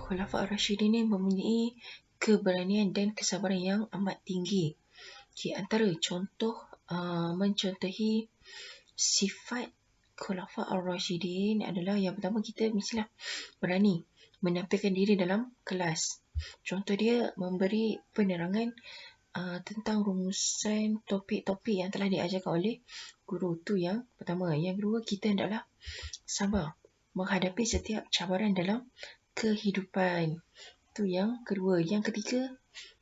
Khulafa' Ar-Rasyidin ni mempunyai keberanian dan kesabaran yang amat tinggi. Antara contoh mencontohi sifat Khulafa' Ar-Rasyidin adalah yang pertama, kita mestilah berani menampilkan diri dalam kelas. Contoh dia memberi penerangan tentang rumusan topik-topik yang telah diajarkan oleh guru. Tu yang pertama. Yang kedua, kita hendaklah sabar menghadapi setiap cabaran dalam kehidupan. Tu yang kedua. Yang ketiga,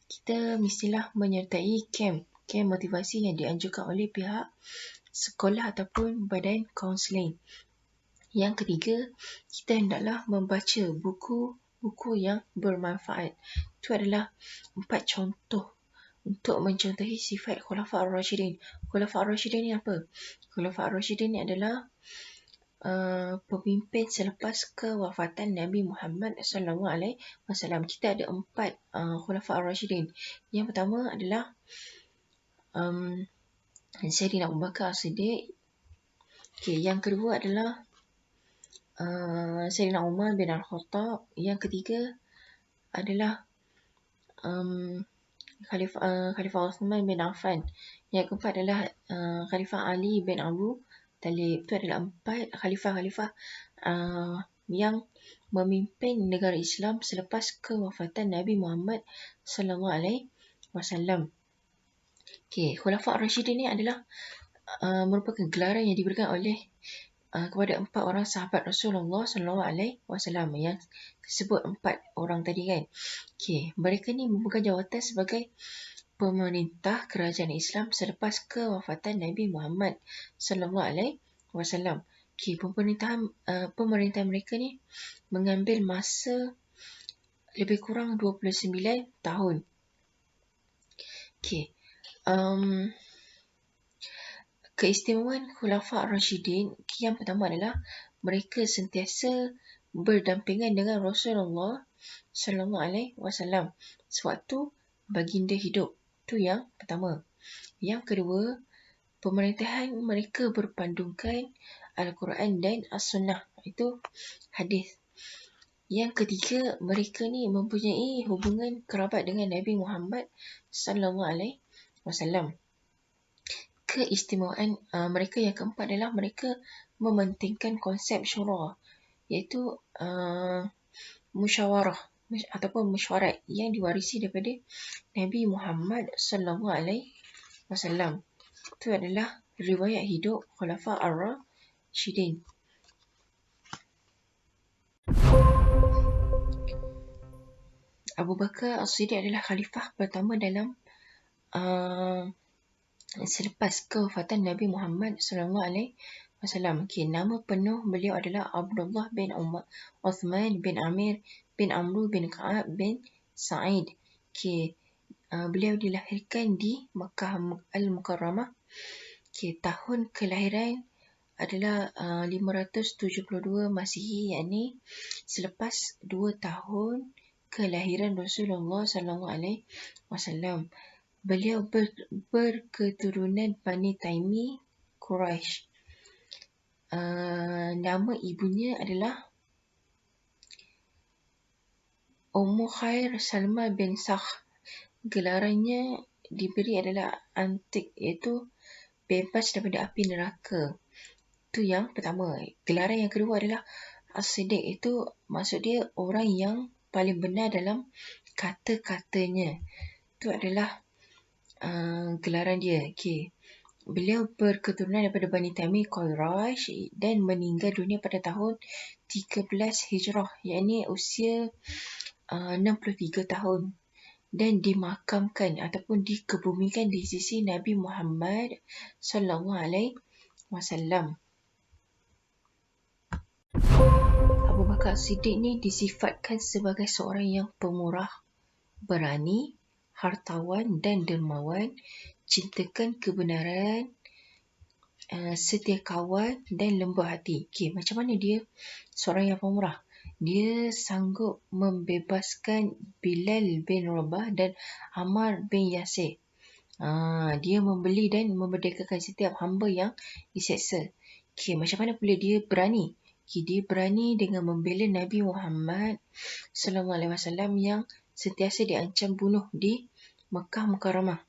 kita mestilah menyertai kem motivasi yang dianjurkan oleh pihak sekolah ataupun badan kaunseling. Yang ketiga, kita hendaklah membaca buku yang bermanfaat. Itu adalah 4 contoh untuk mencontohi sifat Khulafa' Ar-Rasyidin. Khulafa' Ar-Rasyidin ni apa? Khulafa' Ar-Rasyidin ni adalah pemimpin selepas kewafatan Nabi Muhammad SAW. Kita ada 4 Khulafa' Ar-Rasyidin. Yang pertama adalah Sayyidina Abu Bakar As-Siddiq. Yang kedua adalah Sayyidina Umar bin Al-Khattab. Yang ketiga adalah Khalifah Uthman bin Affan. Yang keempat adalah Khalifah Ali bin Abu Talib. Itu adalah 4 khalifah-khalifah yang memimpin negara Islam selepas kewafatan Nabi Muhammad SAW. Khulafa' Ar-Rasyidin ni adalah merupakan gelaran yang diberikan oleh kepada 4 orang sahabat Rasulullah SAW yang disebut 4 orang tadi kan. Mereka ni memegang jawatan sebagai pemerintah kerajaan Islam selepas kewafatan Nabi Muhammad SAW. Pemerintahan mereka ni mengambil masa lebih kurang 29 tahun. Keistimewaan Khulafa' Ar-Rasyidin yang pertama adalah mereka sentiasa berdampingan dengan Rasulullah SAW sewaktu baginda hidup. Itu yang pertama. Yang kedua, pemerintahan mereka berpandukan Al-Quran dan As-Sunnah. Itu hadis. Yang ketiga, mereka ni mempunyai hubungan kerabat dengan Nabi Muhammad SAW. Keistimewaan mereka yang keempat adalah mereka mementingkan konsep syura, iaitu musyawarah ataupun mesyuarat yang diwarisi daripada Nabi Muhammad SAW. Itu adalah riwayat hidup Khulafa' Ar-Rasyidin. Abu Bakar As-Siddiq adalah khalifah pertama dalam selepas kewafatan Nabi Muhammad SAW. Nama penuh beliau adalah Abdullah bin Uthman bin Amir bin Amru bin Ka'ab bin Sa'id. Beliau dilahirkan di Makkah Al-Mukarramah. Tahun kelahiran adalah 572 Masihi, yakni selepas 2 tahun kelahiran Rasulullah SAW. Beliau berketurunan Bani Taimi Quraisy. Nama ibunya adalah Ummu Khair Salma bin Sakh. Gelarannya diberi adalah antik, iaitu bebas daripada api neraka. Itu yang pertama. Gelaran yang kedua adalah As-Siddiq. Itu maksud dia orang yang paling benar dalam kata-katanya. Itu adalah gelaran dia. Beliau berketurunan daripada Bani Taimi Quraisy dan meninggal dunia pada tahun 13 Hijrah, yakni usia 63 tahun, dan dimakamkan ataupun dikebumikan di sisi Nabi Muhammad SAW. Abu Bakar Siddiq ni disifatkan sebagai seorang yang pemurah, berani, hartawan dan dermawan, cintakan kebenaran, setia kawan dan lembut hati. Macam mana dia seorang yang pemurah? Dia sanggup membebaskan Bilal bin Rabah dan Ammar bin Yasir. Dia membeli dan memerdekakan setiap hamba yang diseksa. Macam mana pula dia berani? Dia berani dengan membela Nabi Muhammad SAW yang sentiasa diancam bunuh di Mekah Mukarramah.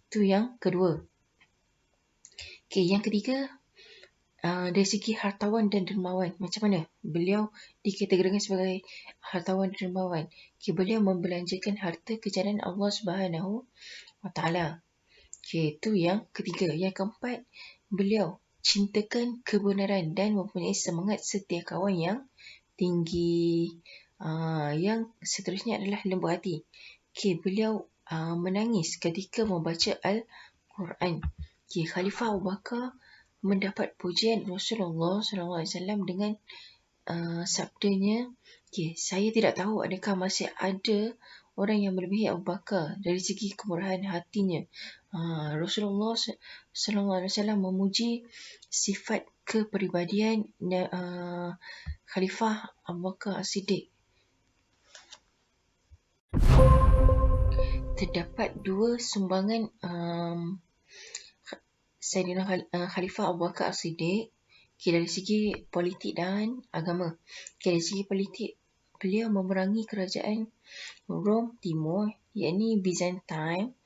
Itu yang kedua. Yang ketiga, dari segi hartawan dan dermawan, macam mana beliau dikategorikan sebagai hartawan dan dermawan? Beliau membelanjakan harta ke jalan Allah Subhanahu Wa Taala. Itu yang ketiga. Yang keempat, beliau cintakan kebenaran dan mempunyai semangat setia kawan yang tinggi. Yang seterusnya adalah lembut hati. Beliau menangis ketika membaca Al-Quran. Khalifah Abu Bakar mendapat pujian Rasulullah SAW dengan sabdanya, saya tidak tahu adakah masih ada orang yang melebihi Abu Bakar dari segi kemurahan hatinya. Rasulullah SAW memuji sifat kepribadian Khalifah Abu Bakar As-Siddiq. Terdapat dua sumbangan Sayyidina Khalifah Abu Bakar As-Siddiq dari segi politik dan agama. Dari segi politik, beliau memerangi kerajaan Rom Timur, yakni Byzantine,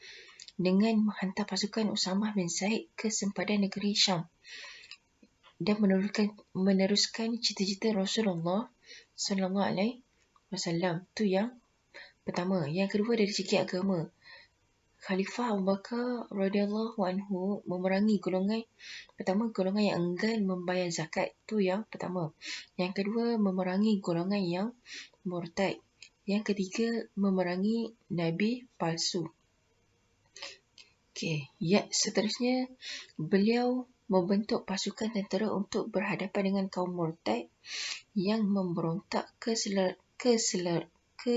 dengan menghantar pasukan Usamah bin Zaid ke sempadan negeri Syam dan meneruskan cita-cita Rasulullah SAW. Itu yang pertama. Yang kedua, dari segi agama, Khalifah Abu Bakar radhiyallahu anhu memerangi golongan yang enggan membayar zakat. Itu yang pertama. Yang kedua, memerangi golongan yang murtad. Yang ketiga, memerangi nabi palsu. Seterusnya, beliau membentuk pasukan tentera untuk berhadapan dengan kaum murtad yang memberontak ke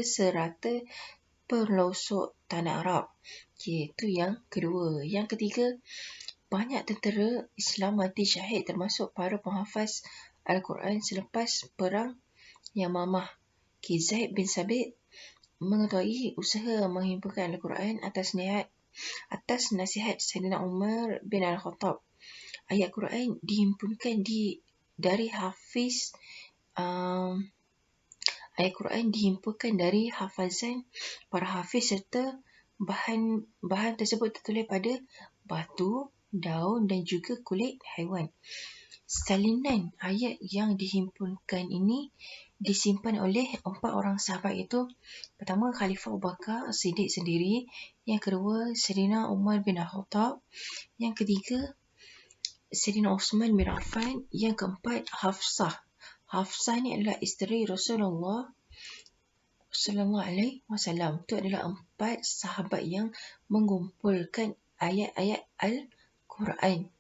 serata pelosok tanah Arab. Itu yang kedua. Yang ketiga, banyak tentera Islam mati syahid termasuk para penghafaz Al-Quran selepas perang Yamamah. Zaid bin Sabit mengetahui usaha menghimpunkan Al-Quran atas nasihat Sayyidina Umar bin Al-Khattab. Ayat Quran dihimpunkan dari hafiz ayat Quran dihimpunkan dari hafazan para hafiz serta bahan tersebut tertulis pada batu, daun dan juga kulit haiwan. Salinan ayat yang dihimpunkan ini disimpan oleh 4 orang sahabat, itu pertama Khalifah Abu Bakar Siddiq sendiri, yang kedua Sayyidina Umar bin Al-Khattab, yang ketiga Sayyidina Uthman bin Affan, yang keempat Hafsah. Hafsah ni adalah isteri Rasulullah SAW. Itu adalah 4 sahabat yang mengumpulkan ayat-ayat Al-Quran.